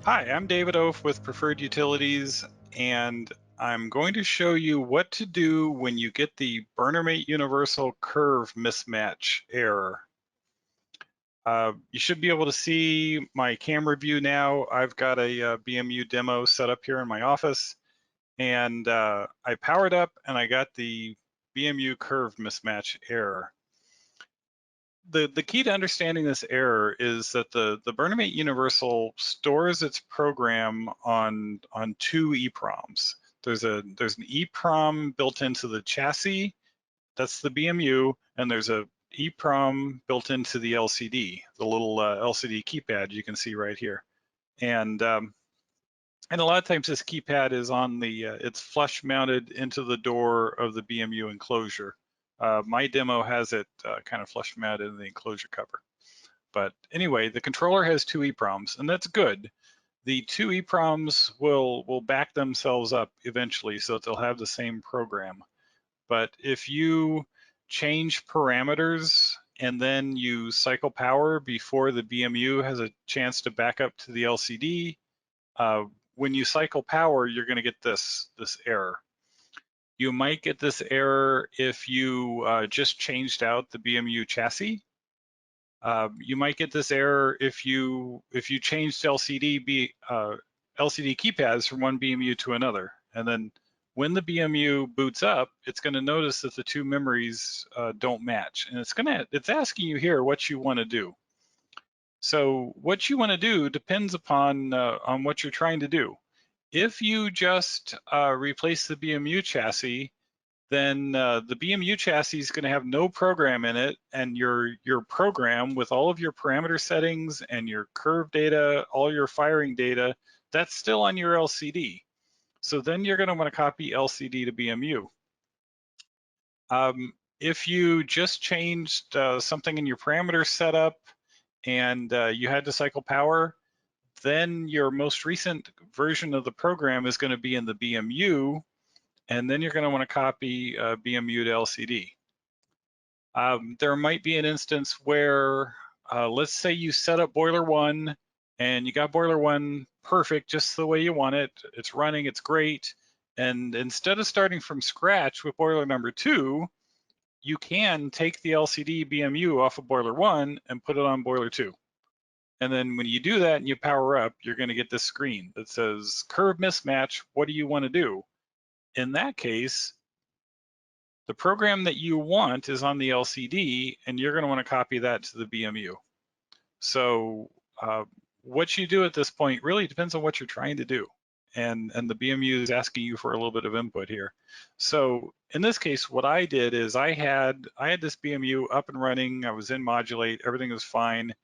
Hi, I'm David Oaf with Preferred Utilities, and I'm going to show you what to do when you get the BurnerMate Universal Curve Mismatch error. You should be able to see my camera view now. I've got a BMU demo set up here in my office, and I powered up and I got the BMU Curve Mismatch error. The key to understanding this error is that the BurnerMate Universal stores its program on two EPROMs. There's an EPROM built into the chassis, that's the BMU, and there's a EPROM built into the LCD, the little LCD keypad you can see right here. And a lot of times this keypad is on the, it's flush mounted into the door of the BMU enclosure. My demo has it kind of flush mounted in the enclosure cover. But anyway, the controller has two EPROMs, and that's good. The two EPROMs will back themselves up eventually so that they'll have the same program. But if you change parameters and then you cycle power before the BMU has a chance to back up to the LCD, when you cycle power, you're going to get this error. You might get this error if you just changed out the BMU chassis. You might get this error if you changed LCD keypads from one BMU to another, and then when the BMU boots up, it's going to notice that the two memories don't match, and it's asking you here what you want to do. So what you want to do depends upon on what you're trying to do. If you just replace the BMU chassis, then the BMU chassis is going to have no program in it, and your program with all of your parameter settings and your curve data, all your firing data, that's still on your LCD. So then you're going to want to copy LCD to BMU. If you just changed something in your parameter setup and you had to cycle power, then your most recent version of the program is going to be in the BMU, and then you're going to want to copy BMU to LCD. There might be an instance where, let's say you set up boiler one and you got boiler one perfect just the way you want it. It's running, it's great. And instead of starting from scratch with boiler number two, you can take the LCD BMU off of boiler one and put it on boiler two. And then when you do that and you power up, you're going to get this screen that says curve mismatch. What do you want to do? In that case, the program that you want is on the LCD, and you're going to want to copy that to the BMU. So what you do at this point really depends on what you're trying to do. And the BMU is asking you for a little bit of input here. So in this case, what I did is I had this BMU up and running. I was in modulate, everything was fine.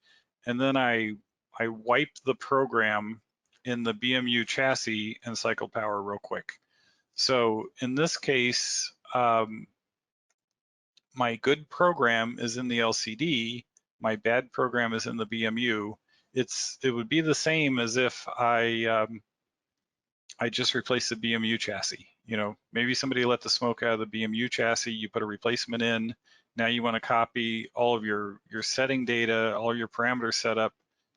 And then I wiped the program in the BMU chassis and cycled power real quick. So in this case, my good program is in the LCD, my bad program is in the BMU. It would be the same as if I just replaced the BMU chassis. You know, maybe somebody let the smoke out of the BMU chassis, you put a replacement in, now you want to copy all of your setting data, all your parameter setup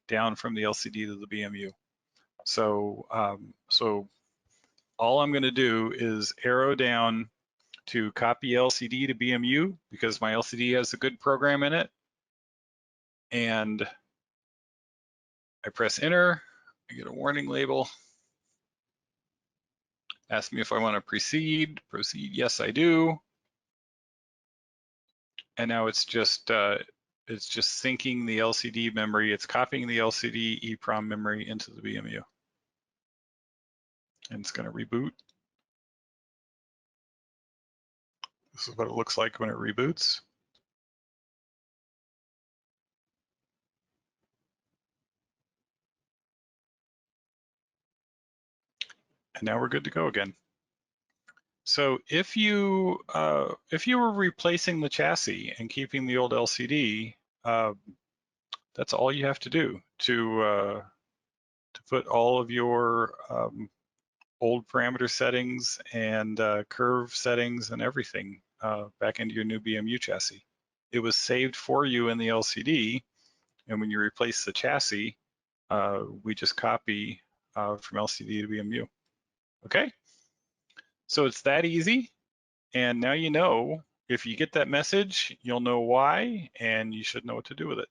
down from the LCD to the BMU. So, so all I'm going to do is arrow down to copy LCD to BMU because my LCD has a good program in it. And I press enter, I get a warning label. Ask me if I want to proceed. Yes, I do. And now it's just syncing the LCD memory. It's copying the LCD EPROM memory into the BMU. And it's going to reboot. This is what it looks like when it reboots. And now we're good to go again. So if you were replacing the chassis and keeping the old LCD, that's all you have to do to put all of your old parameter settings and curve settings and everything back into your new BMU chassis. It was saved for you in the LCD, and when you replace the chassis, we just copy from LCD to BMU. Okay, so it's that easy. And now you know, if you get that message, you'll know why, and you should know what to do with it.